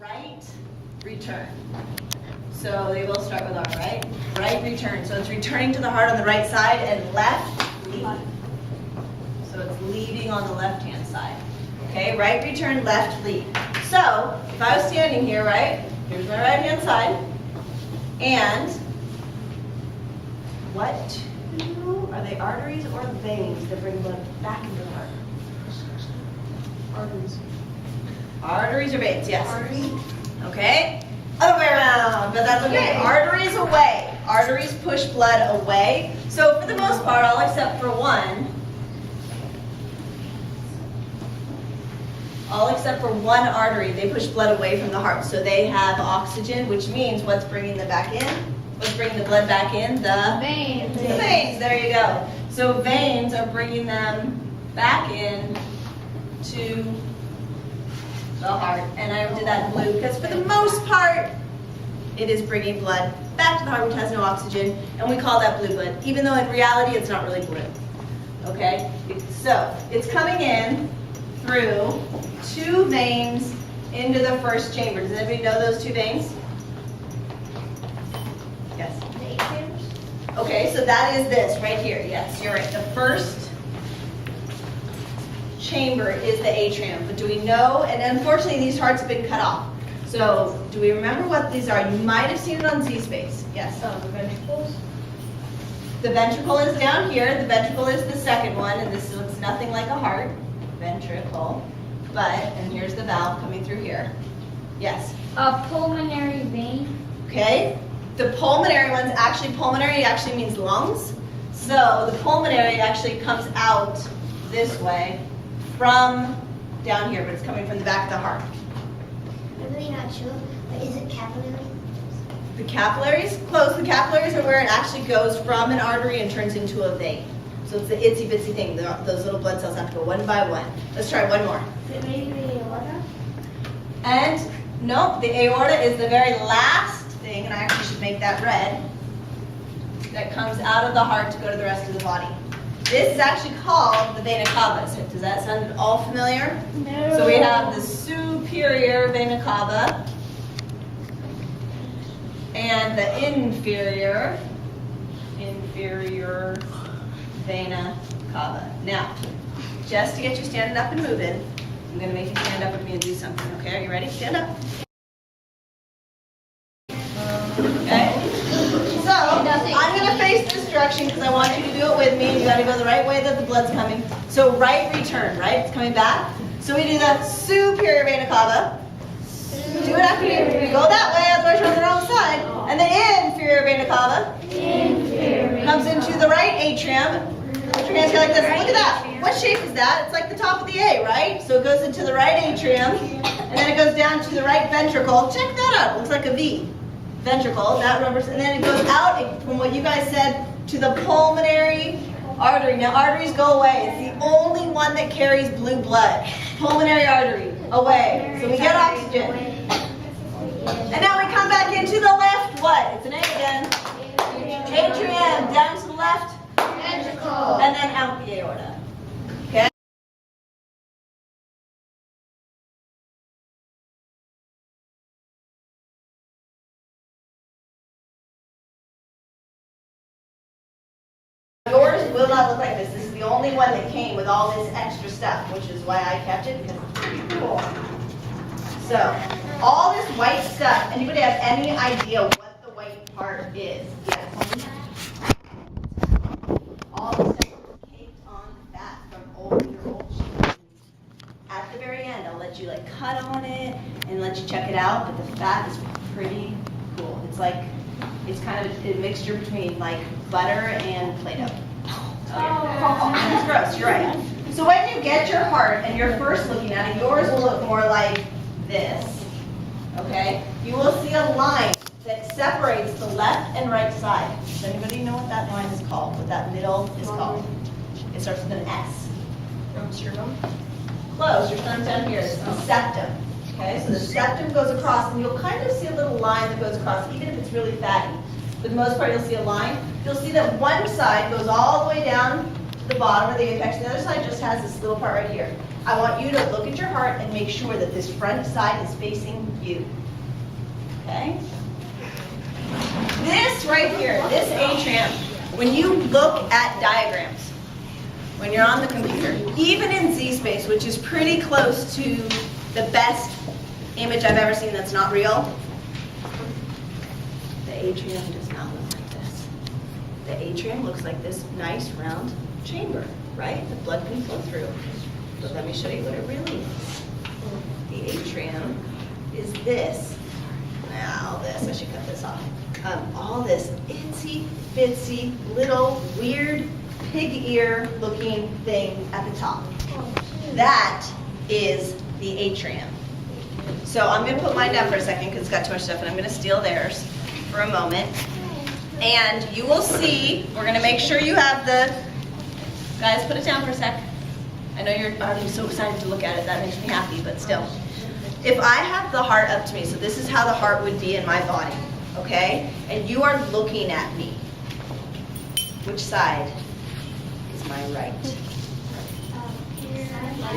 right return. So they will start with R, right? Right return. So it's returning to the heart on the right side, and left lead. So it's leading on the left-hand side. Okay, right return, left lead. So if I was standing here, right? Here's my right-hand side. And what are they, arteries or veins that bring blood back into the heart? Arteries. Arteries or veins, yes. Arteries. Okay. Other way around, but that's okay. Arteries away. Arteries push blood away. So for the most part, all except for one, artery, they push blood away from the heart. So they have oxygen, which means what's bringing them back in? What's bringing the blood back in? The veins. The veins, there you go. So veins are bringing them back in to the heart. And I did that in blue because for the most part, it is bringing blood back to the heart which has no oxygen, and we call that blue blood, even though in reality it's not really blue. Okay? So it's coming in through two veins into the first chamber. Does anybody know those two veins? Yes? The atriums? Okay, so that is this right here. Yes, you're right. The first chamber is the atrium. But do we know, and unfortunately these hearts have been cut off. So do we remember what these are? You might have seen it on Z-Space. Yes? The ventricles? The ventricle is down here. The ventricle is the second one, and this looks nothing like a heart. Ventricle. But, and here's the valve coming through here. Yes? A pulmonary vein. Okay? The pulmonary ones, pulmonary actually means lungs. So the pulmonary actually comes out this way from down here, but it's coming from the back of the heart. I'm really not sure, but is it capillary? The capillaries, close. The capillaries are where it actually goes from an artery and turns into a vein. So it's the itsy bitsy thing. Those little blood cells have to go one by one. Let's try one more. Is it maybe the aorta? And nope, the aorta is the very last thing, and I actually should make that red, that comes out of the heart to go to the rest of the body. This is actually called the vena cava. Does that sound at all familiar? No. So we have the superior vena cava and the inferior vena cava. Now, just to get you standing up and moving, I'm going to make you stand up with me and do something, okay? Are you ready? Stand up. Okay? So, I'm going to face this direction because I want you to do it with me. You got to go the right way that the blood's coming. So, right return, right? It's coming back. So, we do the superior vena cava. Do it after me. We go that way, otherwise you're on the wrong side. And the inferior vena cava comes into the right atrium. Put your hands here like this. Look at that. What shape is that? It's like the top of the A, right? So it goes into the right atrium, and then it goes down to the right ventricle. Check that out. It looks like a V. Ventricle. That represents, and then it goes out from what you guys said to the pulmonary artery. Now arteries go away. It's the only one that carries blue blood. Pulmonary artery away. So we get oxygen. And now we come back into the left. What? It's an A again. Atrium down to the left. Ventricle. And then out the aorta. Okay? Yours will not look like this. This is the only one that came with all this extra stuff, which is why I kept it, because it's pretty cool. So, all this white stuff, anybody have any idea what the white part is? Yes. All the stuff that's caked on the fat from your old shoes. At the very end, I'll let you like cut on it and let you check it out, but the fat is pretty cool. It's like, it's kind of a mixture between like butter and Play-Doh. It's gross, you're right. So when you get your heart and you're first looking at it, yours will look more like this, okay? You will see a line that separates the left and right side. Does anybody know what that line is called? What that middle is called? It starts with an S. Sternum. Close. Your stomach down here. It's the septum. Okay, so the septum goes across, and you'll kind of see a little line that goes across, even if it's really fatty. For the most part, you'll see a line. You'll see that one side goes all the way down to the bottom of the apex, and the other side just has this little part right here. I want you to look at your heart and make sure that this front side is facing you. Okay? This right here, this atrium, when you look at diagrams, when you're on the computer, even in Z-space, which is pretty close to the best image I've ever seen that's not real, the atrium does not look like this. The atrium looks like this nice round chamber, right? The blood can flow through. But let me show you what it really is. The atrium is this. Now this, I should cut this off. All this itsy bitsy little weird pig ear looking thing at the top. That is the atrium. So I'm going to put mine down for a second because it's got too much stuff, and I'm going to steal theirs for a moment. And you will see, we're going to make sure you have the, guys, put it down for a sec. I know you're already so excited to look at it, that makes me happy, but still. If I have the heart up to me, so this is how the heart would be in my body, okay? And you are looking at me. Which side is my right?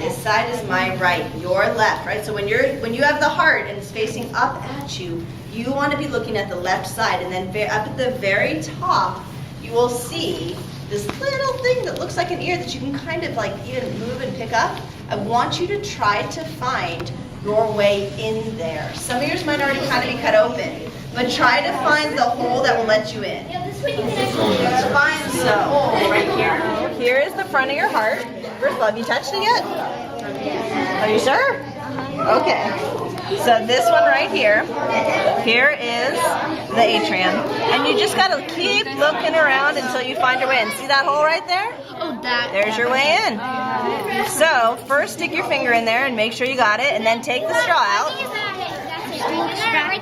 This side is my right, your left, right? So when you have the heart and it's facing up at you, you want to be looking at the left side, and then up at the very top, you will see this little thing that looks like an ear that you can kind of like even move and pick up. I want you to try to find your way in there. Some of yours might already kind of be cut open, but try to find the hole that will let you in. Find the hole right here. Here is the front of your heart. First of all, have you touched it yet? Are you sure? Okay. So this one right here, here is the atrium. And you just got to keep looking around until you find your way in. See that hole right there? Oh, that. There's your way in. So first stick your finger in there and make sure you got it, and then take the straw out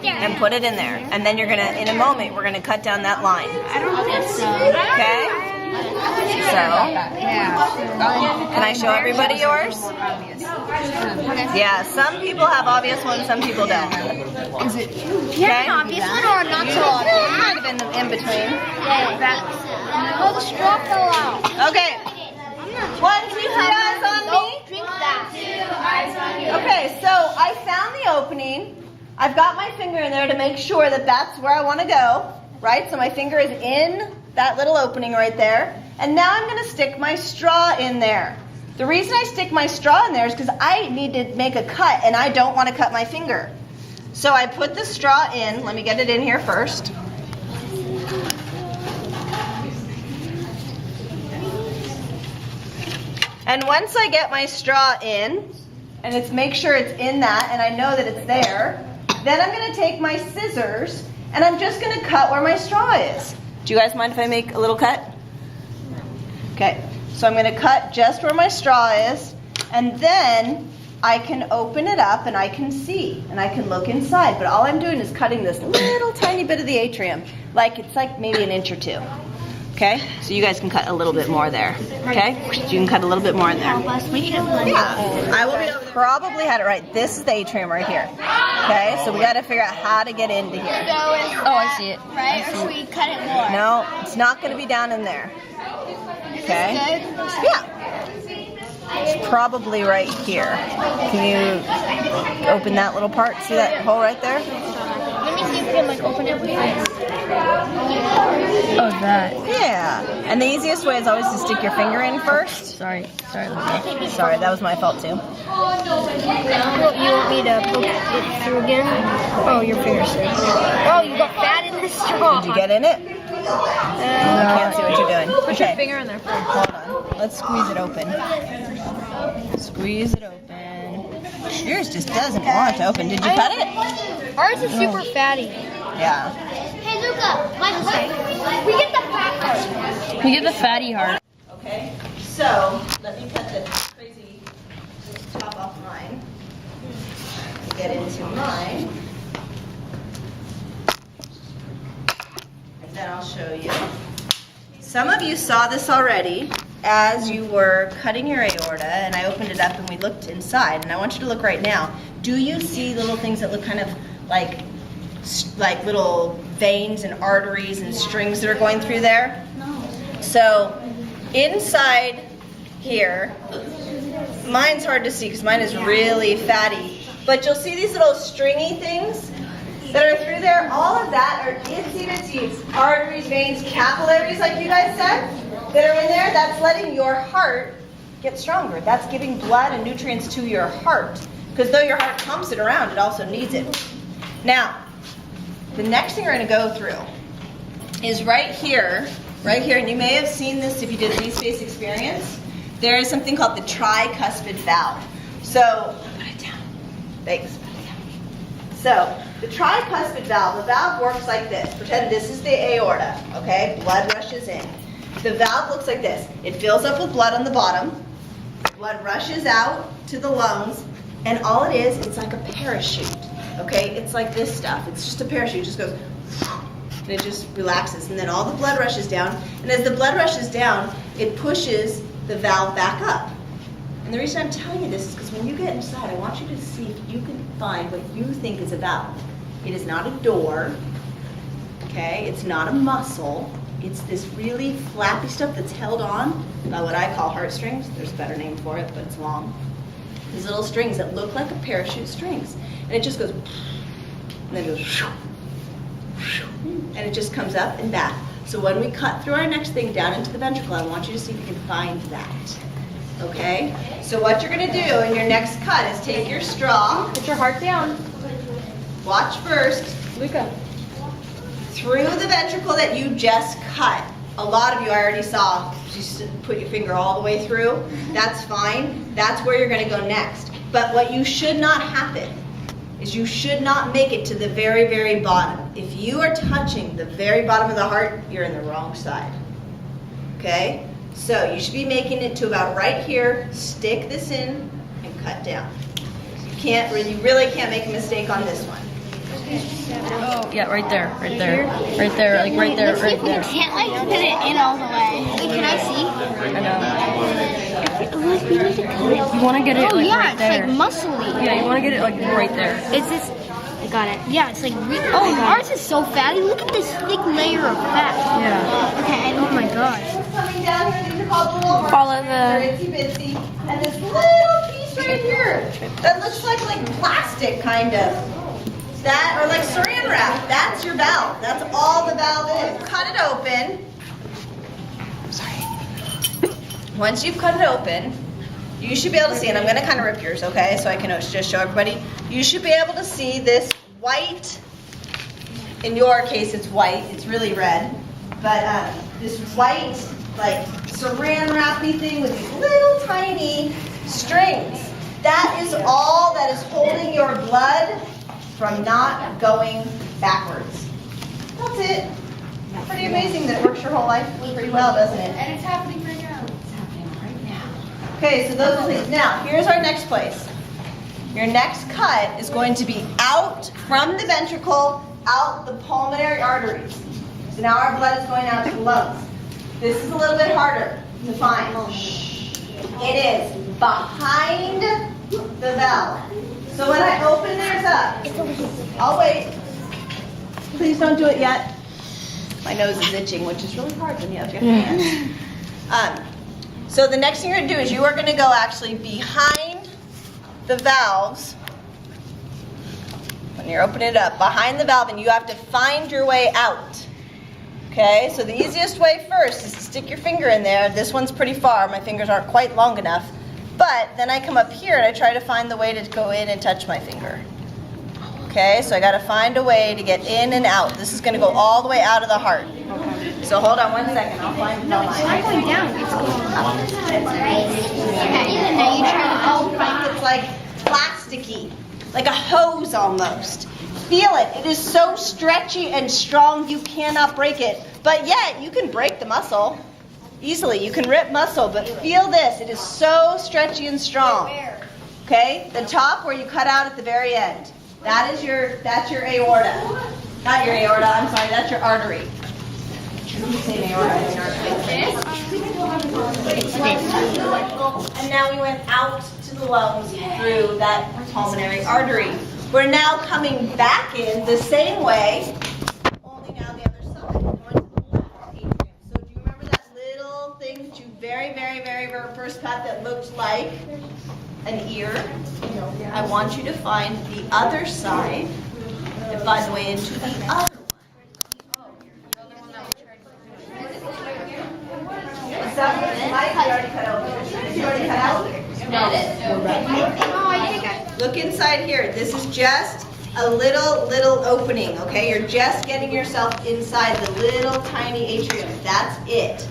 and put it in there. And then you're going to, in a moment, we're going to cut down that line. I don't think so. Okay? So, can I show everybody yours? Yeah, some people have obvious ones, some people don't. Is it? Yeah, an obvious one or not so obvious? Kind of in between. Oh, the straw fell out. Okay. 1, 2, 3 eyes on me. Drink that. 2 eyes on you. Okay, so I found the opening. I've got my finger in there to make sure that that's where I want to go, right? So my finger is in that little opening right there. And now I'm going to stick my straw in there. The reason I stick my straw in there is because I need to make a cut, and I don't want to cut my finger. So I put the straw in. Let me get it in here first. And once I get my straw in, and it's make sure it's in that, and I know that it's there, then I'm going to take my scissors, and I'm just going to cut where my straw is. Do you guys mind if I make a little cut? Okay, so I'm going to cut just where my straw is, and then I can open it up and I can see, and I can look inside. But all I'm doing is cutting this little tiny bit of the atrium, like it's like maybe an inch or two. Okay, so you guys can cut a little bit more there. Okay, you can cut a little bit more in there. Yeah, I will be over there. Probably had it right. This is the atrium right here. Okay, so we got to figure out how to get into here. Oh, I see it. Right, or should we cut it more? No, it's not going to be down in there. Okay. Yeah. It's probably right here. Can you open that little part? See that hole right there? Let me see if we can like open it with this. Oh, that. Yeah. And the easiest way is always to stick your finger in first. Sorry, Sorry, that was my fault too. You want me to poke it through again? Oh, your finger's there. Oh, you got fat in this straw. Did you get in it? I can't see what you're doing. Put your finger in there first. Hold on. Let's squeeze it open. Squeeze it open. Yours just doesn't want to open. Did you cut it? Ours is super fatty. Yeah. Hey, Luca, Michael's right. We get the fat part. We get the fatty heart. Okay. So let me cut the crazy top off mine. Get into mine. And then I'll show you. Some of you saw this already as you were cutting your aorta, and I opened it up and we looked inside, and I want you to look right now. Do you see little things that look kind of like little veins and arteries and strings that are going through there? No. So inside here. Mine's hard to see because mine is really fatty. But you'll see these little stringy things that are through there. All of that are itsy bitsy arteries, veins, capillaries, like you guys said, that are in there. That's letting your heart get stronger. That's giving blood and nutrients to your heart. Because though your heart pumps it around, it also needs it. Now, the next thing we're going to go through is right here, and you may have seen this if you did leaf-based experience. There is something called the tricuspid valve. So, put it down. Thanks. So, the tricuspid valve, the valve works like this. Pretend this is the aorta, okay? Blood rushes in. The valve looks like this. It fills up with blood on the bottom. Blood rushes out to the lungs, and all it is, it's like a parachute, okay? It's like this stuff. It's just a parachute. It just goes, and it just relaxes, and then all the blood rushes down, and as the blood rushes down, it pushes the valve back up. And the reason I'm telling you this is because when you get inside, I want you to see if you can find what you think is a valve. It is not a door, okay? It's not a muscle. It's this really flappy stuff that's held on by what I call heartstrings. There's a better name for it, but it's long. These little strings that look like a parachute strings. And it just goes, and then it goes, and it just comes up and back. So when we cut through our next thing down into the ventricle, I want you to see if you can find that. Okay? So what you're going to do in your next cut is take your straw. Put your heart down. Watch first. Luca. Through the ventricle that you just cut. A lot of you I already saw, just put your finger all the way through. That's fine. That's where you're going to go next. But what you should not happen is you should not make it to the very, very bottom. If you are touching the very bottom of the heart, you're in the wrong side. Okay? So you should be making it to about right here. Stick this in and cut down. You really can't make a mistake on this one. Oh, Yeah, right there, like right there, right there. Can't like put it in all the way. Wait, can I see? I know. Like we need to cut it. You want to get it Oh like yeah, right it's there. like muscly. Yeah, you want to get it like right there. Is this? I got it. Yeah, it's like. Ours is so fatty. Look at this thick layer of fat. Yeah. Okay. Oh my gosh. Coming down here, these are called the little Follow hearts. the- They're itsy bitsy. And this little piece right here that looks like plastic kind of. That, or like saran wrap, that's your valve. That's all the valve is. Cut it open. Sorry. Once you've cut it open, you should be able to see, and I'm going to kind of rip yours, okay, so I can just show everybody. You should be able to see this white, in your case it's white, it's really red, but this white, like saran wrappy thing with these little tiny strings. That is all that is holding your blood from not going backwards. That's it. Pretty amazing that it works your whole life pretty well, doesn't it? And it's happening right now. It's happening right now. Okay, so those are things. Now, here's our next place. Your next cut is going to be out from the ventricle, out the pulmonary arteries. So now our blood is going out to the lungs. This is a little bit harder to find. It is behind the valve. So when I open theirs up, I'll wait. Please don't do it yet. My nose is itching, which is really hard when you have your hands. So the next thing you're going to do is you are going to go actually behind the valves. When you're opening it up, behind the valve, and you have to find your way out. Okay, so the easiest way first is to stick your finger in there. This one's pretty far. My fingers aren't quite long enough. But then I come up here and I try to find the way to go in and touch my finger. Okay, so I got to find a way to get in and out. This is going to go all the way out of the heart. So hold on 1 second. I'll find the line. It's not going down. It's going up. Okay, and now you try to It's like plasticky, like a hose almost. Feel it. It is so stretchy and strong you cannot break it. But yet you can break the muscle. Easily, you can rip muscle, but feel this. It is so stretchy and strong. Okay, the top where you cut out at the very end. That's your aorta. Not your aorta, I'm sorry, that's your artery. And now we went out to the lungs through that pulmonary artery. We're now coming back in the same way, only now the other side. Going to the left atrium. So do you remember that little thing that you very, very, very, very first cut that looked like an ear, I want you to find the other side and find the way into the other one. What's that? Mike, you already cut out. You already cut out? Look inside here. This is just a little opening, okay? You're just getting yourself inside the little tiny atrium. That's it.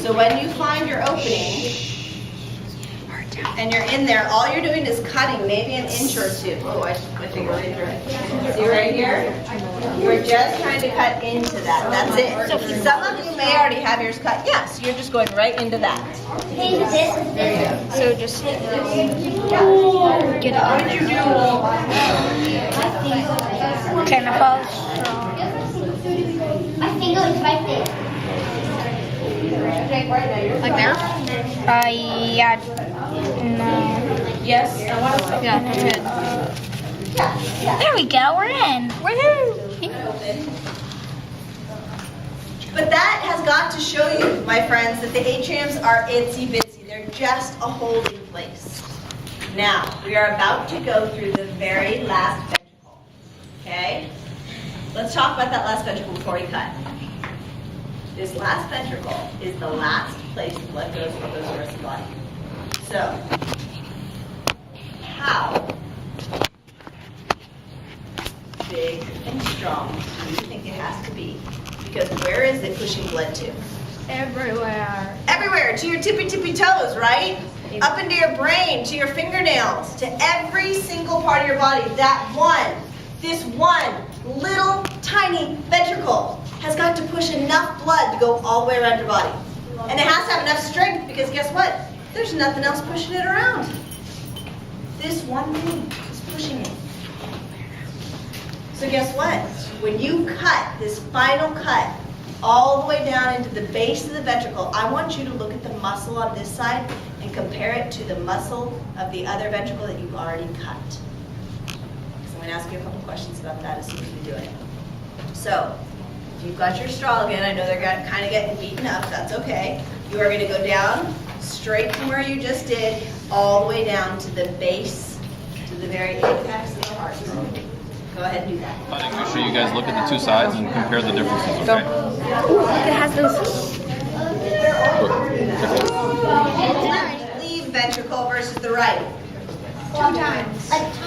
So when you find your opening and you're in there, all you're doing is cutting maybe an inch or two. Oh, my finger right there. See right here? You're just trying to cut into that. That's it. Some of you may already have yours cut. Yes, you're just going right into that. So just Get it. What did you do? kind of falls. My finger is right there. Like there? Yeah. No. Yes. Yeah, that's good. There we go. We're in. Woohoo! But that has got to show you, my friends, that the atriums are itsy bitsy. They're just a holding place. Now, we are about to go through the very last ventricle. Okay? Let's talk about that last ventricle before we cut. This last ventricle is the last place the blood goes from the rest of the body. So, how big and strong do you think it has to be? Because where is it pushing blood to? Everywhere. Everywhere, to your tippy toes, right? Up into your brain, to your fingernails, to every single part of your body. This one little tiny ventricle has got to push enough blood to go all the way around your body. And it has to have enough strength because guess what? There's nothing else pushing it around. This one thing is pushing it. So guess what? When you cut this final cut all the way down into the base of the ventricle, I want you to look at the muscle on this side and compare it to the muscle of the other ventricle that you've already cut. So I'm going to ask you a couple questions about that as soon as we do it. So, if you've got your straw again, I know they're kind of getting beaten up, that's okay. You are going to go down straight from where you just did, all the way down to the base, to the very apex of the heart. Go ahead and do that. Make sure you guys look at the two sides and compare the differences, okay? It has those. Leave ventricle versus the right. 2 times. Like 2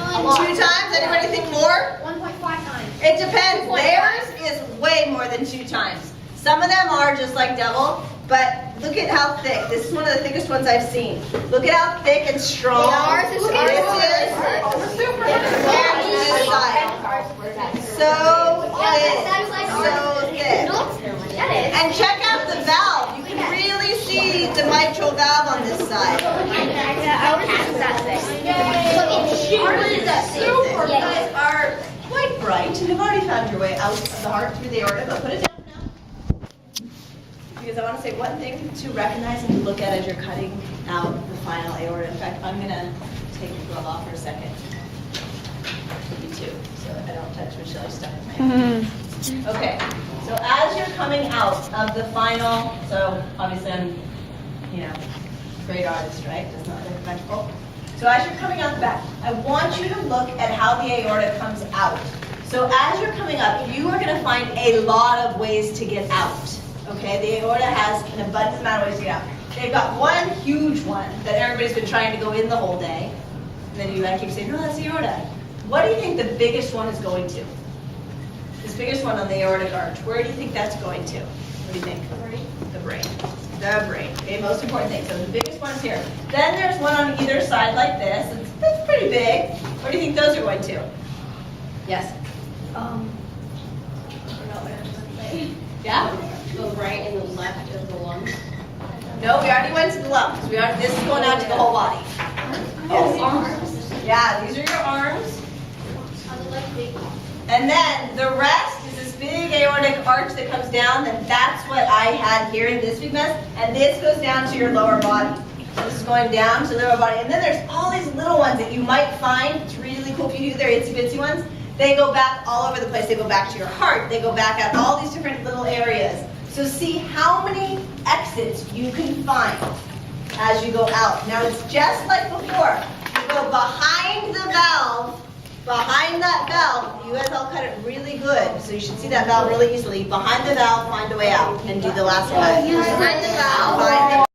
times? Anybody think more? 1.5 times. It depends. Theirs is way more than 2 times. Some of them are just like double, but look at how thick. This is one of the thickest ones I've seen. Look at how thick and strong this is. So thick. And check out the valve. You can really see the mitral valve on this side. You guys are quite bright and have already found your way out of the heart through the aorta, but put it down now. Because I want to say one thing to recognize and to look at as you're cutting out the final aorta. In fact, I'm going to take your glove off for a second. You too, so I don't touch Michelle's stuff in my hand. Okay, so as you're coming out of the final, so obviously I'm, great artist, right? Does not look ventricle. So as you're coming out the back, I want you to look at how the aorta comes out. So as you're coming up, you are going to find a lot of ways to get out. Okay, the aorta has an abundant amount of ways to get out. They've got one huge one that everybody's been trying to go in the whole day. And then you keep saying, no, that's the aorta. What do you think the biggest one is going to? This biggest one on the aortic arch, where do you think that's going to? What do you think? The brain. The brain. The brain. Okay, most important thing. So the biggest one is here. Then there's one on either side like this. It's pretty big. Where do you think those are going to? Yes? I forgot what I was going to say. Yeah? The right and the left of the lungs. No, we already went to the lungs. This is going out to the whole body. Yes. Arms. Yeah, these are your arms. And then the rest is this big aortic arch that comes down, and that's what I had here in this big mess. And this goes down to your lower body. So this is going down to the lower body. And then there's all these little ones that you might find. It's really cool if you do. They're itsy bitsy ones. They go back all over the place. They go back to your heart. They go back at all these different little areas. So see how many exits you can find as you go out. Now it's just like before. You go behind the valve, behind that valve. You guys all cut it really good, so you should see that valve really easily. Behind the valve, find a way out, and do the last cut. Behind the valve. Behind the